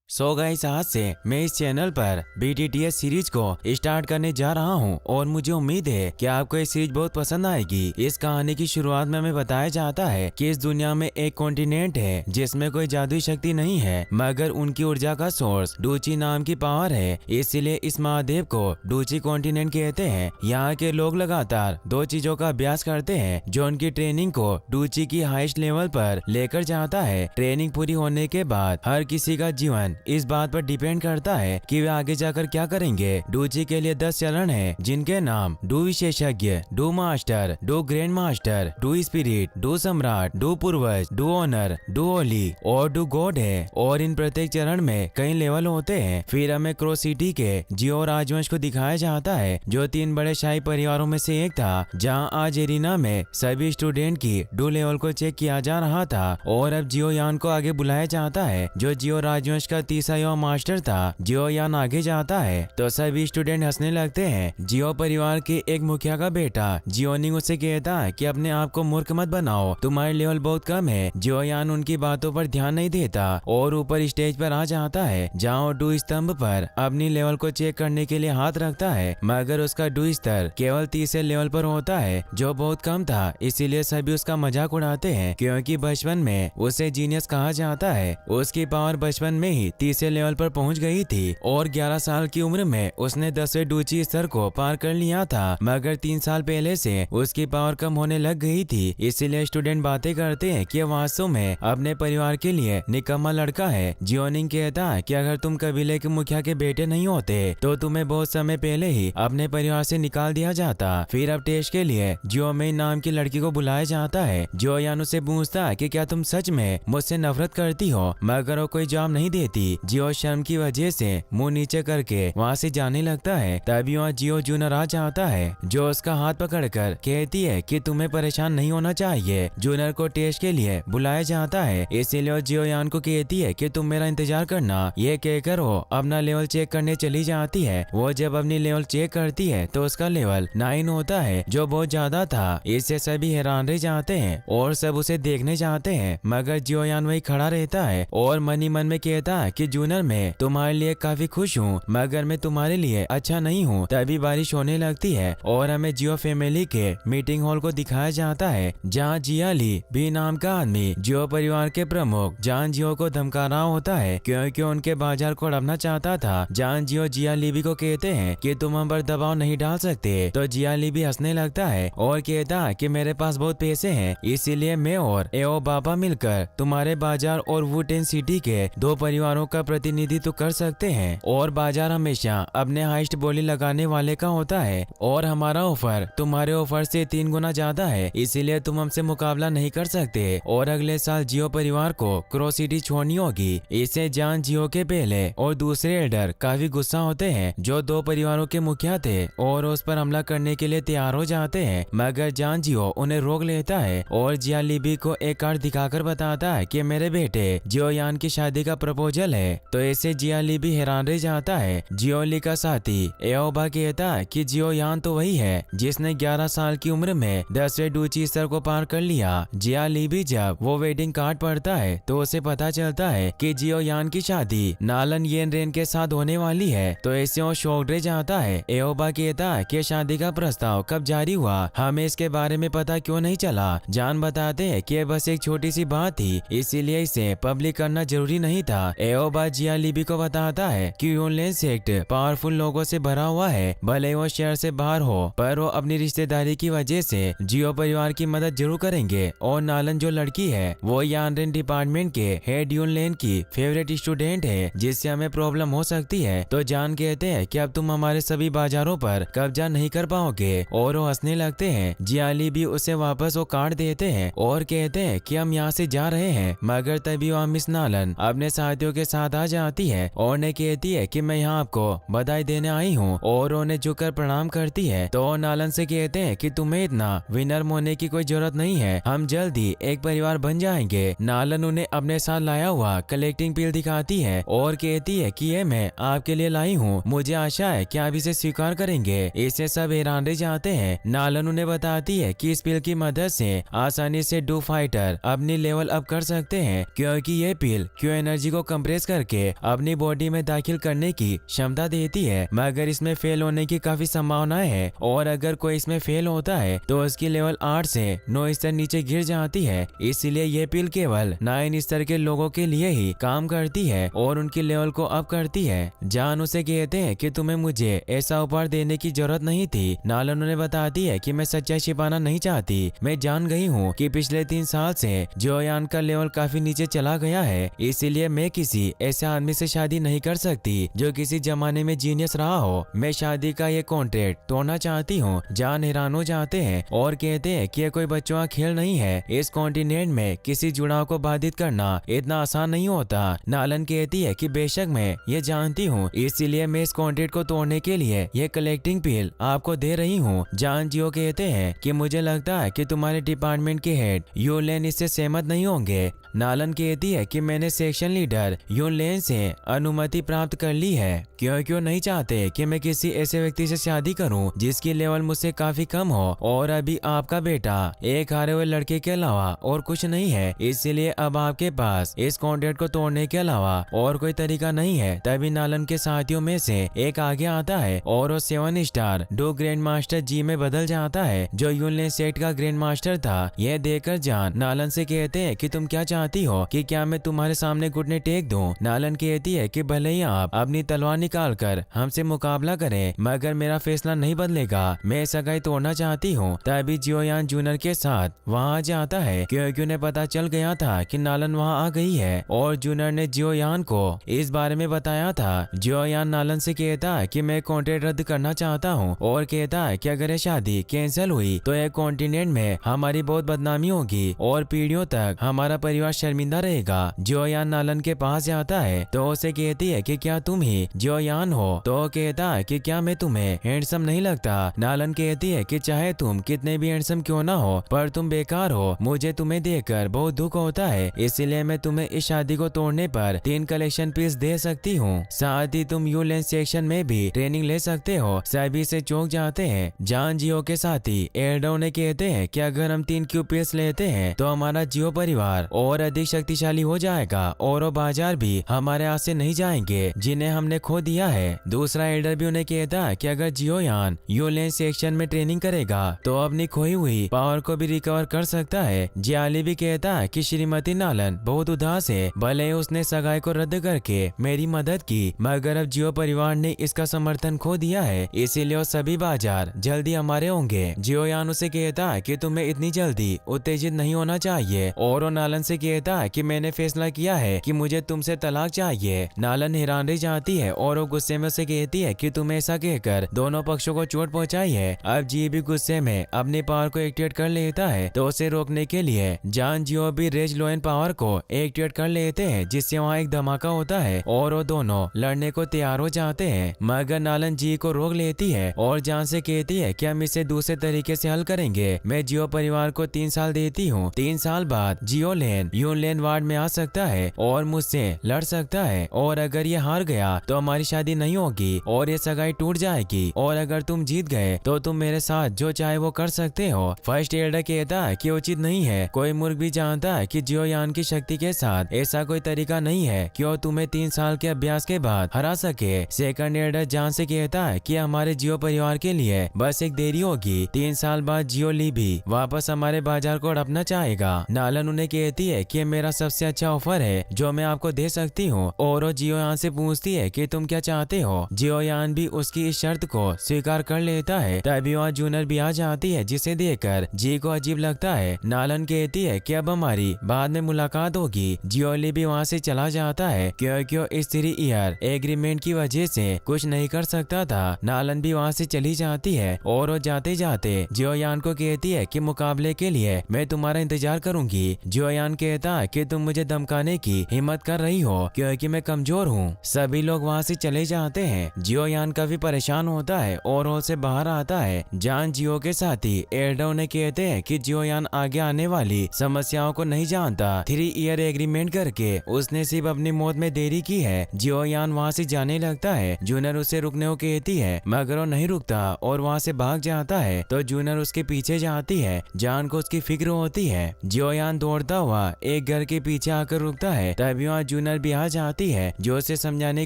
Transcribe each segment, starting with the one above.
Guys, आज से मैं इस चैनल पर BTTS सीरीज को स्टार्ट करने जा रहा हूं और मुझे उम्मीद है कि आपको ये सीरीज बहुत पसंद आएगी। इस कहानी की शुरुआत में हमें बताया जाता है कि इस दुनिया में एक कॉन्टिनेंट है जिसमें कोई जादुई शक्ति नहीं है, मगर उनकी ऊर्जा का सोर्स डूची नाम की पावर है। इसीलिए इस महाद्वीप को डूची कॉन्टिनेंट कहते हैं। यहाँ के लोग लगातार दो चीजों का अभ्यास करते हैं जो उनकी ट्रेनिंग को डूची की हाईएस्ट लेवल पर लेकर जाता है। ट्रेनिंग पूरी होने के बाद हर किसी का जीवन इस बात पर डिपेंड करता है कि वे आगे जाकर क्या करेंगे। डूची के लिए 10 चरण हैं, जिनके नाम डू विशेषज्ञ, do master, do grand master, do spirit, do सम्राट, डू पूर्वज, डू ऑनर, डू होली और डू गॉड है। और इन प्रत्येक चरण में कई लेवल होते हैं। फिर हमें क्रो सिटी के जियो राजवंश को दिखाया जाता है, जो 3 बड़े शाही परिवारों में से एक था, जहाँ आज एरिना में सभी स्टूडेंट की डू लेवल को चेक किया जा रहा था। और अब जियो यान को आगे बुलाया जाता है, जो जियो राजवंश का तीसरा युवा मास्टर था। जियो यान आगे जाता है तो सभी स्टूडेंट हंसने लगते हैं। जियो परिवार के एक मुखिया का बेटा जियोनिंग उसे कहता है कि अपने आप को मूर्ख मत बनाओ, तुम्हारी लेवल बहुत कम है। जियो यान उनकी बातों पर ध्यान नहीं देता और ऊपर स्टेज पर आ जाता है, जहाँ डू स्तंभ पर अपनी लेवल को चेक करने के लिए हाथ रखता है, मगर उसका डू स्तर केवल 30 लेवल पर होता है, जो बहुत कम था। इसीलिए सभी उसका मजाक उड़ाते हैं, क्योंकि बचपन में उसे जीनियस कहा जाता है। उसकी पावर बचपन में ही 30 लेवल पर पहुंच गई थी और 11 साल की उम्र में उसने 10वें डूची स्तर को पार कर लिया था, मगर 3 साल पहले से उसकी पावर कम होने लग गई थी। इसीलिए स्टूडेंट बातें करते हैं कि वास्तव में अपने परिवार के लिए निकम्मा लड़का है। जियोनिंग कहता है कि अगर तुम कबीले के मुखिया के बेटे नहीं होते तो तुम्हें बहुत समय पहले ही अपने परिवार से निकाल दिया जाता। फिर अब टेस्ट के लिए जियो मेई नाम की लड़की को बुलाया जाता है। जियो यान उससे पूछता है कि क्या तुम सच में मुझसे नफरत करती हो, मगर वो कोई जवाब नहीं देती। जियो शर्म की वजह से मुंह नीचे करके वहाँ से जाने लगता है। तभी वहाँ जियो जूनियर आ जाता है, जो उसका हाथ पकड़कर कहती है कि तुम्हें परेशान नहीं होना चाहिए। जूनियर को टेस्ट के लिए बुलाया जाता है, इसीलिए वो जियो यान को कहती है कि तुम मेरा इंतजार करना। ये कहकर वो अपना लेवल चेक करने चली जाती है। वो जब अपनी लेवल चेक करती है तो उसका लेवल 9 होता है, जो बहुत ज्यादा था। इससे सभी हैरान रह जाते हैं और सब उसे देखने जाते हैं, मगर जियो यान वही खड़ा रहता है और मन ही मन में कहता है कि जूनियर मैं तुम्हारे लिए काफी खुश हूँ, मगर मैं तुम्हारे लिए अच्छा नहीं हूँ। तभी बारिश होने लगती है और हमें जियो फैमिली के मीटिंग हॉल को दिखाया जाता है, जहाँ जिया ली भी नाम का आदमी जियो परिवार के प्रमुख जान जियो को धमका रहा होता है, क्योंकि उनके बाजार को हड़पना चाहता था। जान जियो जिया लीबी को कहते हैं कि तुम हम पर दबाव नहीं डाल सकते, तो जिया लीबी हंसने लगता है और कहता है कि मेरे पास बहुत पैसे हैं, इसीलिए मैं और एओ बाबा मिलकर तुम्हारे बाजार और वुटेन सिटी के 2 परिवारों का प्रतिनिधित्व कर सकते हैं। और बाजार हमेशा अपने हाईएस्ट बोली लगाने वाले का होता है और हमारा ऑफर तुम्हारे ऑफर से 3 गुना ज्यादा है, इसीलिए तुम हमसे मुकाबला नहीं कर सकते और अगले साल जियो परिवार को क्रो सिटी छोड़नी होगी। इसे जान जियो के पहले और दूसरे एल्डर काफी गुस्सा होते हैं, जो 2 परिवारों के मुखिया थे, और उस पर हमला करने के लिए तैयार हो जाते हैं, मगर जान जियो उन्हें रोक लेता है और जिया लीबी को एक कार्ड दिखाकर बताता है कि मेरे बेटे जियो यान की शादी का प्रपोजल है। तो ऐसे जिया लीबी हैरान रह जाता है। जियो ली का साथी एओबा कहता है कि जियो यान तो वही है जिसने 11 साल की उम्र में 10वें डूची स्तर को पार कर लिया। जिया लीबी जब वो वेडिंग कार्ड पढ़ता है तो उसे पता चलता है कि जियो यान की शादी नालन येन रेन के साथ होने वाली है, तो ऐसे वो शॉक्ड रह जाता है। एओबा कहता है कि शादी का प्रस्ताव कब जारी हुआ, हमें इसके बारे में पता क्यों नहीं चला। जान बताते हैं कि बस एक छोटी सी बात थी, इसीलिए इसे पब्लिक करना जरूरी नहीं था। एओबा जिया लीबी को बताता है कि यूनलेन सेक्ट पावरफुल लोगों से भरा हुआ है, भले वो शहर से बाहर हो, पर वो अपनी रिश्तेदारी की वजह से जियो परिवार की मदद जरूर करेंगे। और नालन जो लड़की है वो यानरेन डिपार्टमेंट के हेड यूनलेन की फेवरेट स्टूडेंट है, जिससे हमें प्रॉब्लम हो सकती है। तो जान कहते हैं कि अब तुम हमारे सभी बाजारों पर कब्जा नहीं कर पाओगे, और वो हंसने लगते हैं। जियाली भी उसे वापस वो कार्ड देते हैं और कहते हैं कि हम यहाँ से जा रहे हैं, मगर तभी वहाँ मिस नालन अपने साथियों के साथ आ जाती है और ने कहती है कि मैं यहाँ आपको बधाई देने आई हूँ, और उन्हें झुककर प्रणाम करती है। तो नालन से कहते हैं कि तुम्हें इतना विनर होने की कोई जरूरत नहीं है, हम जल्द ही एक परिवार बन जाएंगे। नालन उन्हें अपने साथ लाया हुआ कलेक्टिंग पिल दिखाती है और कहती है कि ये मैं आपके लिए लाई हूँ, मुझे आशा है कि आप इसे स्वीकार करेंगे। इससे सब हैरान रह जाते हैं। नालन उन्हें बताती है कि इस पिल की मदद से आसानी से डू फाइटर अपनी लेवल अप कर सकते हैं, क्योंकि ये पिल क्यू एनर्जी को कंप्रेस प्रेस करके अपनी बॉडी में दाखिल करने की क्षमता देती है, मगर इसमें फेल होने की काफी संभावनाएं है और अगर कोई इसमें फेल होता है तो उसकी लेवल 8 से 9 स्तर नीचे गिर जाती है। इसीलिए ये पिल केवल 9 स्तर के लोगों के लिए ही काम करती है और उनकी लेवल को अप करती है। जान उसे कहते हैं कि तुम्हें मुझे ऐसा उपहार देने की जरूरत नहीं थी। नालन उन्हें बताती है कि मैं सच्चाई छिपाना नहीं चाहती, मैं जान गई हूँ कि पिछले 3 साल से जियोयान का लेवल काफी नीचे चला गया है, इसीलिए मैं किसी ऐसे आदमी से शादी नहीं कर सकती जो किसी जमाने में जीनियस रहा हो। मैं शादी का ये कॉन्ट्रैक्ट तोड़ना चाहती हूँ। जान हैरान हो जाते हैं और कहते हैं कि ये कोई बच्चों का खेल नहीं है। इस कॉन्टिनेंट में किसी जुड़ाव को बाधित करना इतना आसान नहीं होता। नालन कहती है कि बेशक मैं ये जानती हूँ, इसीलिए मैं इस कॉन्ट्रैक्ट को तोड़ने के लिए ये कलेक्टिंग पिल आपको दे रही हूँ। जान जियो कहते हैं कि मुझे लगता है कि तुम्हारे डिपार्टमेंट के हेड यूलेन इससे सहमत नहीं होंगे। नालन कहती है कि मैंने सेक्शन लीडर यूलेन से अनुमति प्राप्त कर ली है, क्यों नहीं चाहते कि मैं किसी ऐसे व्यक्ति से शादी करूं जिसकी लेवल मुझसे काफी कम हो और अभी आपका बेटा एक हारे हुए लड़के के अलावा और कुछ नहीं है, इसलिए अब आपके पास इस कॉन्ट्रैक्ट को तोड़ने के अलावा और कोई तरीका नहीं है। तभी नालन के साथियों में से एक आगे आता है और वो 7 स्टार डो ग्रैंड मास्टर जी में बदल जाता है, जो यूलेन सेट का ग्रैंड मास्टर था। यह देखकर जान नालन से कहते हैं कि तुम क्या चाहती हो कि क्या मैं तुम्हारे सामने घुटने टेक दूं? नालन कहती है कि भले ही आप अपनी तलवार निकाल कर हमसे मुकाबला करें, मगर मेरा फैसला नहीं बदलेगा। मैं सगाई तोड़ना चाहती हूँ। तभी जियोयान जूनियर के साथ वहाँ जाता है, क्योंकि उन्हें पता चल गया था कि नालन वहाँ आ गई है और जूनियर ने जियोयान को इस बारे में बताया था। जियोयान नालन से कहता है कि मैं कॉन्ट्रैक्ट रद्द करना चाहता हूँ और कहता है कि अगर ये शादी कैंसिल हुई तो एक कॉन्टिनेंट में हमारी बहुत बदनामी होगी और पीढ़ियों तक हमारा परिवार शर्मिंदा रहेगा। जियोयान नालन के पास जाता है तो उसे कहती है कि क्या तुम ही जियोयान हो? तो कहता है कि क्या मैं तुम्हें हैंडसम नहीं लगता? नालन कहती है कि चाहे तुम कितने भी हैंडसम क्यों ना हो, पर तुम बेकार हो। मुझे तुम्हें देखकर बहुत दुख होता है, इसलिए मैं तुम्हें इस शादी को तोड़ने पर 3 कलेक्शन पीस दे सकती हूँ। साथ ही तुम यूलेन सेक्शन में भी ट्रेनिंग ले सकते हो। सभी से चौंक जाते हैं। जान जियो के साथी एल्डो ने कहते हैं कि अगर हम 3 क्यू पीस लेते हैं तो हमारा जियो परिवार और अधिक शक्तिशाली हो जाएगा और वो बाजार भी हमारे हाथ से नहीं जाएंगे जिन्हें हमने खो दिया है। दूसरा एल्डर भी उन्हें कहता है कि अगर जियोयान यूलेन सेक्शन में ट्रेनिंग करेगा तो अपनी खोई हुई पावर को भी रिकवर कर सकता है। जियाली भी कहता है कि श्रीमती नालन बहुत उदास है, भले ही उसने सगाई को रद्द करके मेरी मदद की, मगर अब जियो परिवार ने इसका समर्थन खो दिया है, इसीलिए वो सभी बाजार जल्दी हमारे होंगे। जियोयान उसे कहता है कि तुम्हें इतनी जल्दी उत्तेजित नहीं होना चाहिए और वो नालन से कहता है कि मैंने फैसला किया है कि मुझे तुमसे तलाक चाहिए। नालन हैरान रह जाती है और वो गुस्से में उसे कहती है कि तुम्हें ऐसा कहकर दोनों पक्षों को चोट पहुंचाई है। अब जी भी गुस्से में अपनी पावर को एक्टिवेट कर लेता है, तो उसे रोकने के लिए जान जियो भी रेज लोएन पावर को एक्टिवेट कर लेते हैं, जिससे वहाँ एक धमाका होता है और वो दोनों लड़ने को तैयार हो जाते हैं। मगर नालन जी को रोक लेती है और जान से कहती है कि हम इसे दूसरे तरीके से हल करेंगे। मैं जियो परिवार को 3 साल देती हूँ। 3 साल बाद जियो लेन यूलेन वार्ड में आ सकता है और मुझसे लड़ सकता है, और अगर ये हार गया तो हमारी शादी नहीं होगी और ये सगाई टूट जाएगी, और अगर तुम जीत गए तो तुम मेरे साथ जो चाहे वो कर सकते हो। फर्स्ट एल्डर कहता है कि उचित नहीं है। कोई मूर्ख भी जानता है कि जियोयान की शक्ति के साथ ऐसा कोई तरीका नहीं है कि वो तुम्हें 3 साल के अभ्यास के बाद हरा सके। सेकंड एल्डर जान से कहता है कि हमारे जियो परिवार के लिए बस एक देरी होगी। 3 साल बाद जियो ली भी वापस हमारे बाजार को हड़पना चाहेगा। नालन उन्हें कहती है कि मेरा सबसे अच्छा ऑफर है जो मैं आपको दे सकती हूँ, और वो जियोयान से पूछती है कि तुम क्या चाहते हो। जियोयान भी उसकी इस शर्त को स्वीकार कर लेता है। तभी वहाँ जूनियर भी आ जाती है, जिसे देखकर जी को अजीब लगता है। नालन कहती है कि अब हमारी बाद में मुलाकात होगी। जियोली भी वहाँ से चला जाता है क्योंकि वो इस 3 ईयर एग्रीमेंट की वजह से कुछ नहीं कर सकता था। नालन भी वहाँ से चली जाती है और वो जाते जाते जियोयान को कहती है कि मुकाबले के लिए मैं तुम्हारा इंतजार करूंगी। जियोयान कहता है कि तुम मुझे धमकाने की हिम्मत कर रही हो क्योंकि मैं कमजोर हूँ। सभी लोग वहाँ से चले जाते हैं। जियोयान काफी परेशान होता है और हॉल से बाहर आता है। जान जियो के साथी एल्डो ने कहते हैं कि जियोयान आगे आने वाली समस्याओं को नहीं जानता। 3 ईयर एग्रीमेंट करके उसने सिर्फ अपनी मौत में देरी की है। जियोयान वहाँ से जाने लगता है। जूनियर उसे रुकने को कहती है, मगर वो नहीं रुकता और वहाँ से भाग जाता है, तो जूनियर उसके पीछे जाती है। जान को उसकी फिक्र होती है। जियोयान दौड़ता हुआ एक घर के पीछे आकर रुकता है। तभी वहाँ जूनियर जूनर भी आ जाती है जो उसे समझाने की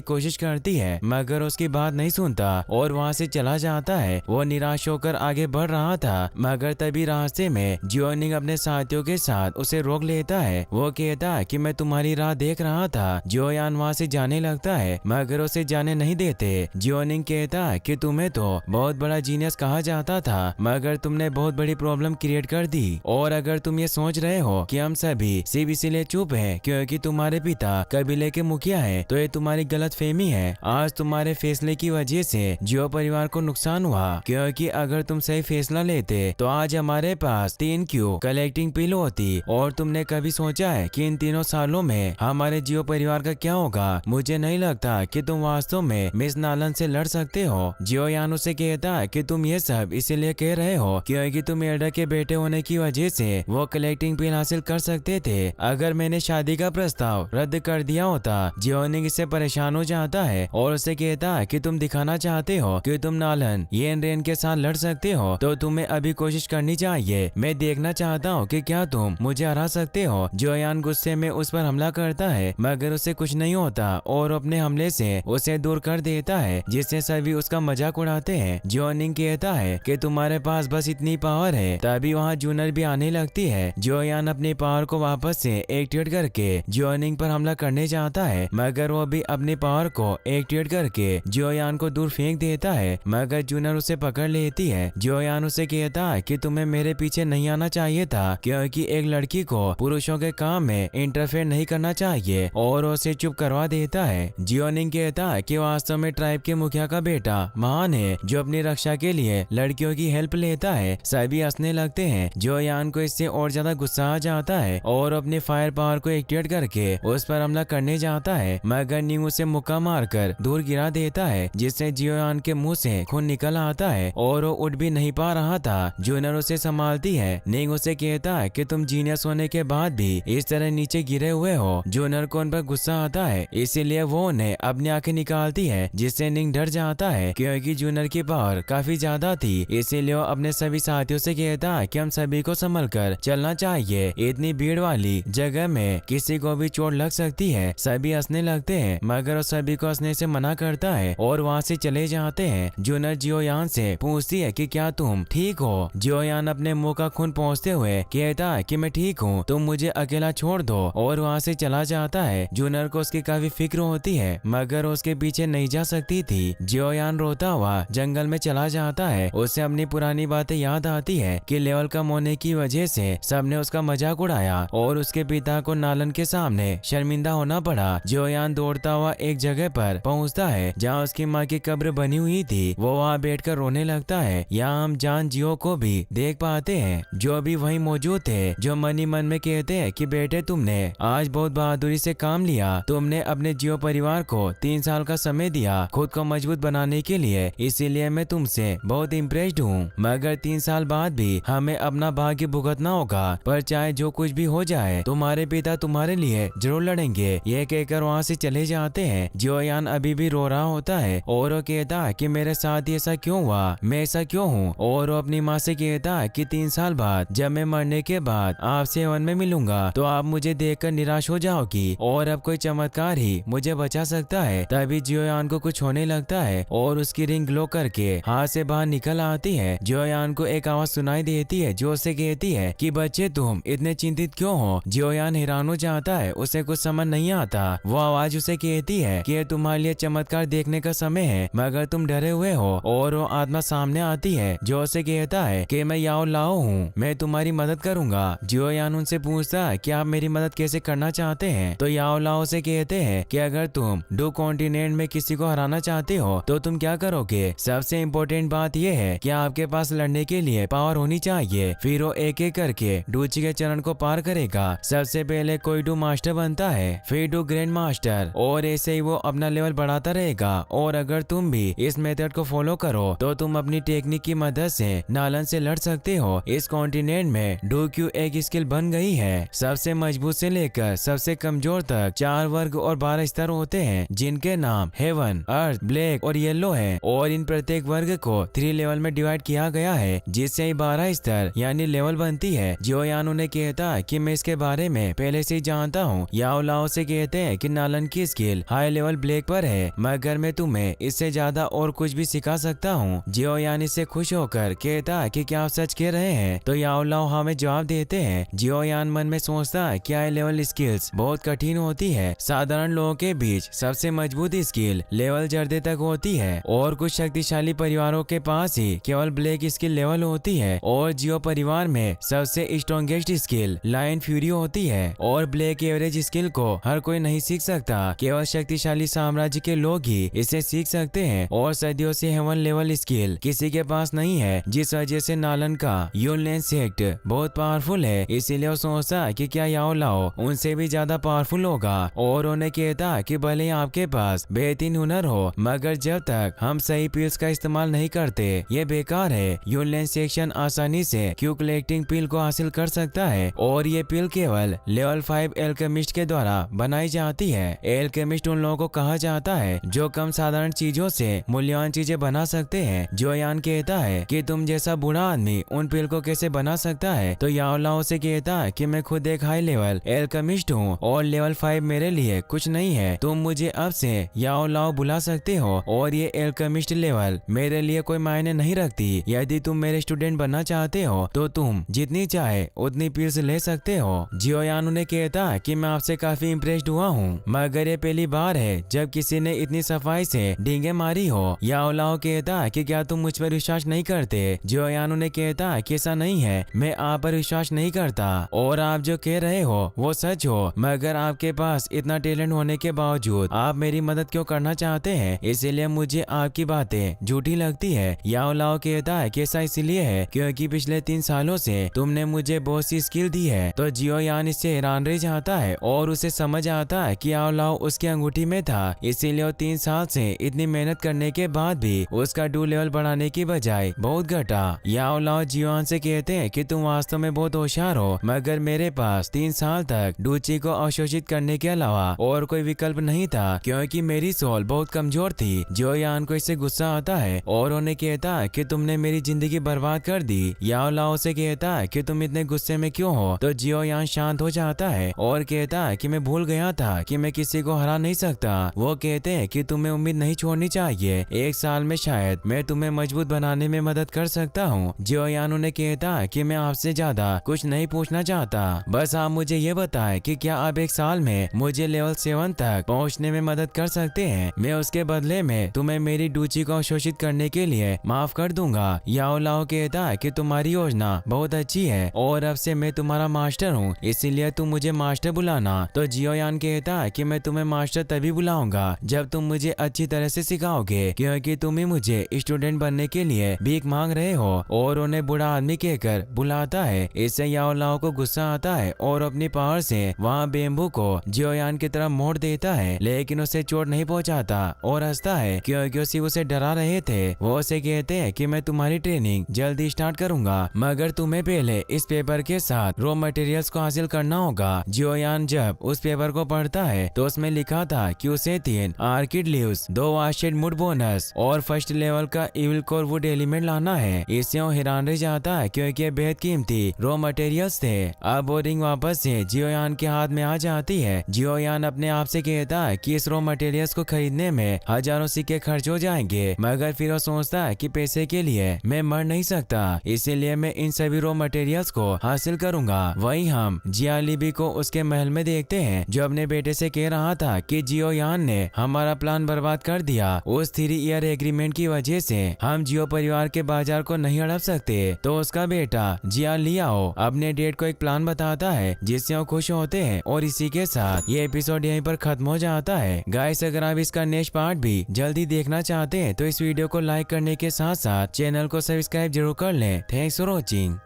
कोशिश करती है, मगर उसकी बात नहीं सुनता और वहाँ से चला जाता है। वो निराश होकर आगे बढ़ रहा था, मगर तभी रास्ते में जियोनिंग अपने साथियों के साथ उसे रोक लेता है। वो कहता है कि मैं तुम्हारी राह देख रहा था। जियोयान वहाँ से जाने लगता है, मगर उसे जाने नहीं देते। जियोनिंग कहता है कि तुम्हें तो बहुत बड़ा जीनियस कहा जाता था, मगर तुमने बहुत बड़ी प्रॉब्लम क्रिएट कर दी। और अगर तुम ये सोच रहे हो कि हम सभी सिर्फ इसीलिए चुप हैं क्योंकि तुम्हारे पिता कबीले के मुखिया हैं, तो ये तुम्हारी गलतफहमी है। आज तुम्हारे फैसले की वजह से जियो परिवार को नुकसान हुआ, क्योंकि अगर तुम सही फैसला लेते तो आज हमारे पास 3 क्यू कलेक्टिंग पिल होती। और तुमने कभी सोचा है कि इन 3 सालों में हमारे जियो परिवार का क्या होगा? मुझे नहीं लगता कि तुम वास्तव में मिस नालन से लड़ सकते हो। जियोयान उसे कहता है कि तुम ये सब इसीलिए कह रहे हो क्योंकि तुम एल्डर के बेटे होने की वजह से वो कलेक्टिंग पिल हासिल कर सकते थे। अगर मैंने शादी का प्रस्ताव रद्द कर दिया होता। जियोनिंग इससे परेशान हो जाता है और उसे कहता है कि तुम दिखाना चाहते हो कि तुम नालन येन रेन के साथ लड़ सकते हो, तो तुम्हें अभी कोशिश करनी चाहिए। मैं देखना चाहता हूँ कि क्या तुम मुझे हरा सकते हो। जियोयान गुस्से में उस पर हमला करता है, मगर उसे कुछ नहीं होता और अपने हमले से उसे दूर कर देता है, जिससे सभी उसका मजाक उड़ाते हैं। जियोनिंग कहता है कि तुम्हारे पास बस इतनी पावर है। तभी वहाँ जूनर भी आने लगती है। जियोयान अपनी पावर को वापस से एक्टिवेट करके जियोनिंग पर हमला करने जाता है, मगर वो भी अपनी पावर को एक्टिवेट करके जियोयान को दूर फेंक देता है, मगर जूनर उसे पकड़ लेती है। जियोयान उसे कहता है कि तुम्हें मेरे पीछे नहीं आना चाहिए था, क्योंकि एक लड़की को पुरुषों के काम में इंटरफेयर नहीं करना चाहिए, और उसे चुप करवा देता है। जियोनिंग कहता है कि वास्तव में ट्राइब के मुखिया का बेटा महान है जो अपनी रक्षा के लिए लड़कियों की हेल्प लेता है। सभी हंसने लगते हैं। जियोयान को इससे और ज्यादा गुस्सा आ जाता है और अपने फायर पावर को एक्टिवेट करके उस पर हमला करने जाता है, मगर निंग उसे मुक्का मारकर दूर गिरा देता है, जिससे जियोयान के मुंह से खून निकल आता है और वो उठ भी नहीं पा रहा था। जूनर उसे संभालती है। निंग उसे कहता है कि तुम जीनियस होने के बाद भी इस तरह नीचे गिरे हुए हो। जूनर को उन पर गुस्सा आता है, इसीलिए वो उन्हें अपनी आंखें निकालती है, जिससे निंग डर जाता है क्योंकि जूनर की पावर काफी ज्यादा थी। इसीलिए वो अपने सभी साथियों से कहता है कि हम सभी को संभल कर चलना चाहिए। इतनी भीड़ वाली जगह में किसी को भी चोट लग सकती है। सभी हंसने लगते हैं, मगर वो सभी को हंसने से मना करता है और वहाँ से चले जाते हैं। जूनर जियोयान से पूछती है कि क्या तुम ठीक हो? जियोयान अपने मुंह का खून पोंछते हुए कहता है कि मैं ठीक हूँ, तुम मुझे अकेला छोड़ दो, और वहाँ से चला जाता है। जूनर को उसकी काफी फिक्र होती है, मगर उसके पीछे नहीं जा सकती थी। जियोयान रोता हुआ जंगल में चला जाता है। उसे अपनी पुरानी बातें याद आती है कि लेवल कम होने की वजह से सबने उसका मजाक उड़ाया और उसके पिता को नालन के सामने शर्मिंदा होना पड़ा। जियोयान दौड़ता हुआ एक जगह पर पहुंचता है जहां उसकी माँ की कब्र बनी हुई थी। वो वहां बैठकर रोने लगता है। यहाँ हम जान जियो को भी देख पाते हैं, जो भी वहीं मौजूद थे, जो मन ही मन में कहते हैं कि बेटे तुमने आज बहुत बहादुरी से काम लिया। तुमने अपने जियो परिवार को 3 साल का समय दिया खुद को मजबूत बनाने के लिए, इसीलिए मैं तुमसे बहुत इम्प्रेस्ड हूँ। मगर 3 साल बाद भी हमें अपना भाग्य भुगतना होगा, पर चाहे जो कुछ भी हो जाए तुम्हारे पिता तुम्हारे लिए जरूर लड़ेंगे। ये कहकर वहाँ से चले जाते हैं। जियोयान अभी भी रो रहा होता है और वो कहता है कि मेरे साथ ऐसा क्यों हुआ, मैं ऐसा क्यों हूँ। और वो अपनी माँ से कहता है कि 3 साल बाद जब मैं मरने के बाद आपसे वन में मिलूंगा तो आप मुझे देखकर निराश हो जाओगी और अब कोई चमत्कार ही मुझे बचा सकता है। तभी जियोयान को कुछ होने लगता है और उसकी रिंग ग्लो करके हाथ से बाहर निकल आती है। जियोयान को एक आवाज सुनाई देती है जो उसे कहती है कि बच्चे तुम इतने चिंतित क्यों हो। जियोयान हैरान हो जाता है, उसे कुछ समझ नहीं आता। वो आवाज उसे कहती है कि ये तुम्हारे लिए चमत्कार देखने का समय है, मगर तुम डरे हुए हो। और वो आत्मा सामने आती है जो उसे कहता है कि मैं याओ लाओ हूँ, मैं तुम्हारी मदद करूंगा। जियोयान उनसे पूछता है कि आप मेरी मदद कैसे करना चाहते हैं। तो याओ लाओ से कहते हैं कि अगर तुम डू कॉन्टिनेंट में किसी को हराना चाहते हो तो तुम क्या करोगे। सबसे इम्पोर्टेंट बात यह है कि आपके पास लड़ने के लिए पावर होनी चाहिए। फिर वो एक एक करके डूची के चरण को पार करेगा। सबसे पहले कोई डू मास्टर बनता है, फिर डू ग्रैंड मास्टर, और ऐसे ही वो अपना लेवल बढ़ाता रहेगा। और अगर तुम भी इस मेथड को फॉलो करो तो तुम अपनी टेक्निक की मदद से नालन से लड़ सकते हो। इस कॉन्टिनेंट में डू क्यू एक स्किल बन गई है। सबसे मजबूत से लेकर सबसे कमजोर तक 4 वर्ग और 12 स्तर होते हैं, जिनके नाम हेवन, अर्थ, ब्लैक और येलो है। और इन प्रत्येक वर्ग को 3 लेवल में डिवाइड किया गया है, जिससे 12 स्तर यानी लेवल बनती है। जियोयान उन्हें कहता है कि मैं इसके बारे में पहले से ही जानता हूँ। याओ लाओ लाओ से कहते हैं कि नालन की स्किल हाई लेवल ब्लैक पर है, मगर मैं तुम्हें इससे ज्यादा और कुछ भी सिखा सकता हूँ। जियो यान इससे खुश होकर कहता है कि क्या आप सच कह रहे हैं? तो याओ लाओ हमें जवाब देते हैं। जियो यान मन में सोचता है कि हाई लेवल स्किल्स बहुत कठिन होती है। साधारण लोगों के बीच सबसे मजबूत स्किल लेवल जर्दे तक होती है और कुछ शक्तिशाली परिवारों के पास ही केवल ब्लैक स्किल लेवल होती है। और जियो परिवार में सबसे स्ट्रॉन्गेस्ट स्किल लाइन फ्यूरी होती है और ब्लैक एवरेज स्किल को हर कोई नहीं सीख सकता, केवल शक्तिशाली साम्राज्य के लोग ही इसे सीख सकते हैं। और सदियों से हेवन लेवल स्किल किसी के पास नहीं है, जिस वजह से नालन का यूनलैंड सेक्ट बहुत पावरफुल है। इसीलिए वो सोचता कि क्या याओ लाओ उनसे भी ज्यादा पावरफुल होगा और उन्हें कहता कि भले ही आपके पास बेहतरीन हुनर हो, मगर जब तक हम सही पिल्स का इस्तेमाल नहीं करते ये बेकार है। यूनलैंड सेक्शन आसानी से क्यू कलेक्टिंग पिल को हासिल कर सकता है और ये पिल केवल लेवल 5 एल्केमिस्ट के द्वारा बनाई जाती है। एल्केमिस्ट उन लोगों को कहा जाता है जो कम साधारण चीजों से मूल्यवान चीजें बना सकते हैं। जो यान कहता है कि तुम जैसा बूढ़ा आदमी उन पिल को कैसे बना सकता है? तो याओ लाओ से कहता है कि मैं खुद एक हाई लेवल एल्केमिस्ट हूँ और लेवल 5 मेरे लिए कुछ नहीं है। तुम मुझे अब से याओ लाओ बुला सकते हो और ये एल्केमिस्ट लेवल मेरे लिए कोई मायने नहीं रखती। यदि तुम मेरे स्टूडेंट बनना चाहते हो तो तुम जितनी चाहे उतनी पिल्स ले सकते हो। जियो यान उन्हें कहता है कि मैं आपसे काफी इम्प्रेस्ड हुआ हूँ, मगर ये पहली बार है जब किसी ने इतनी सफाई से डींगे मारी हो। याओ लाओ कहता है कि क्या तुम मुझ पर विश्वास नहीं करते? जियो यान उन्हें कहता है कि ऐसा नहीं है, मैं आप पर विश्वास नहीं करता और आप जो कह रहे हो वो सच हो, मगर आपके पास इतना टैलेंट होने के बावजूद आप मेरी मदद क्यों करना चाहते हैं? इसीलिए मुझे आपकी बातें झूठी लगती है। याओ लाओ कहता है कि ऐसा इसलिए है क्योंकि पिछले 3 सालों से तुमने मुझे बहुत सी स्किल दी है। तो जियो यान इससे हैरान रह जाता है और उसे समझ आता है कि याओ लाओ उसकी अंगूठी में था, इसीलिए वो 3 साल से इतनी मेहनत करने के बाद भी उसका डू लेवल बढ़ाने की बजाय बहुत घटा। याओ लाओ जियो यान से कहते हैं कि तुम वास्तव में बहुत होशियार हो, मगर मेरे पास 3 साल तक डूची को अवशोषित करने के अलावा और कोई विकल्प नहीं था क्योंकि मेरी सोल बहुत कमजोर थी। जियो यान को इससे गुस्सा आता है और उन्हें कहता है कि तुमने मेरी जिंदगी बर्बाद कर दी। याओ लाओ से कहता है कि तुम इतने गुस्से में क्यों हो? तो जियो यान शांत हो जाता है और कहता है कि मैं भूल गया था कि मैं किसी को हरा नहीं सकता। वो कहते हैं कि तुम्हें उम्मीद नहीं छोड़नी चाहिए, 1 साल में शायद मैं तुम्हें मजबूत बनाने में मदद कर सकता हूँ। जियो यान उन्हें कहता है कि मैं आपसे ज्यादा कुछ नहीं पूछना चाहता, बस आप मुझे ये बताएं कि क्या आप 1 साल में मुझे लेवल 7 तक पहुँचने में मदद कर सकते हैं? मैं उसके बदले में तुम्हें मेरी डूची को अवशोषित करने के लिए माफ कर दूंगा। याओ लाओ कहता है कि तुम्हारी योजना बहुत अच्छी है और अब से मैं तुम्हारा मास्टर हूँ, इसीलिए तुम मुझे मास्टर बुलाना। तो जियो यान कहता है कि मैं तुम्हें मास्टर तभी बुलाऊंगा जब तुम मुझे अच्छी तरह से सिखाओगे, क्योंकि तुम ही मुझे स्टूडेंट बनने के लिए भीख मांग रहे हो। और उन्हें बूढ़ा आदमी कहकर बुलाता है। इससे याओ लाओ को गुस्सा आता है और अपनी पावर से वहाँ बेम्बू को जियो यान की तरफ मोड़ देता है, लेकिन उसे चोट नहीं पहुँचाता और हंसता है क्योंकि उसी उसे डरा रहे थे। वो उसे कहते हैं कि मैं तुम्हारी ट्रेनिंग जल्दी स्टार्ट करूंगा, मगर तुम्हें पहले इस पेपर के साथ रॉ मटेरियल्स को हासिल करना होगा। जियो यान जब उस पेपर को पढ़ता है तो उसमें लिखा था कि उसे 3 आर्किड लीव्स, 2 वाशेड मुड बोनस और फर्स्ट लेवल का इविल कोर वुड एलिमेंट लाना है। इससे वो हैरान रह जाता है क्योंकि ये बेहद कीमती रॉ मटेरियल्स थे। अब वो रिंग वापस से जियो यान के हाथ में आ जाती है। जियो यान अपने आप से कहता है कि इस रॉ मटेरियल्स को खरीदने में हजारों सिक्के खर्च हो जाएंगे, मगर फिर वो सोचता है कि पैसे के लिए मैं मर नहीं सकता, इसीलिए मैं इन सभी रॉ मटेरियल्स को हासिल करूंगा। वहीं हम जिया लिबी को उसके महल में देखते हैं, जो अपने बेटे से कह रहा था कि जियो यान ने हमारा प्लान बर्बाद कर दिया। उस 3 ईयर एग्रीमेंट की वजह से हम जियो परिवार के बाजार को नहीं हड़प सकते। तो उसका बेटा जिया लियाओ अपने डेड को एक प्लान बताता है जिससे वो खुश होते हैं और इसी के साथ ये एपिसोड यहीं पर खत्म हो जाता है। गाइस, अगर आप इसका नेक्स्ट पार्ट भी जल्दी देखना चाहते हैं तो इस वीडियो को लाइक करने के साथ साथ चैनल को सब्सक्राइब जरूर कर लें। Thanks for watching.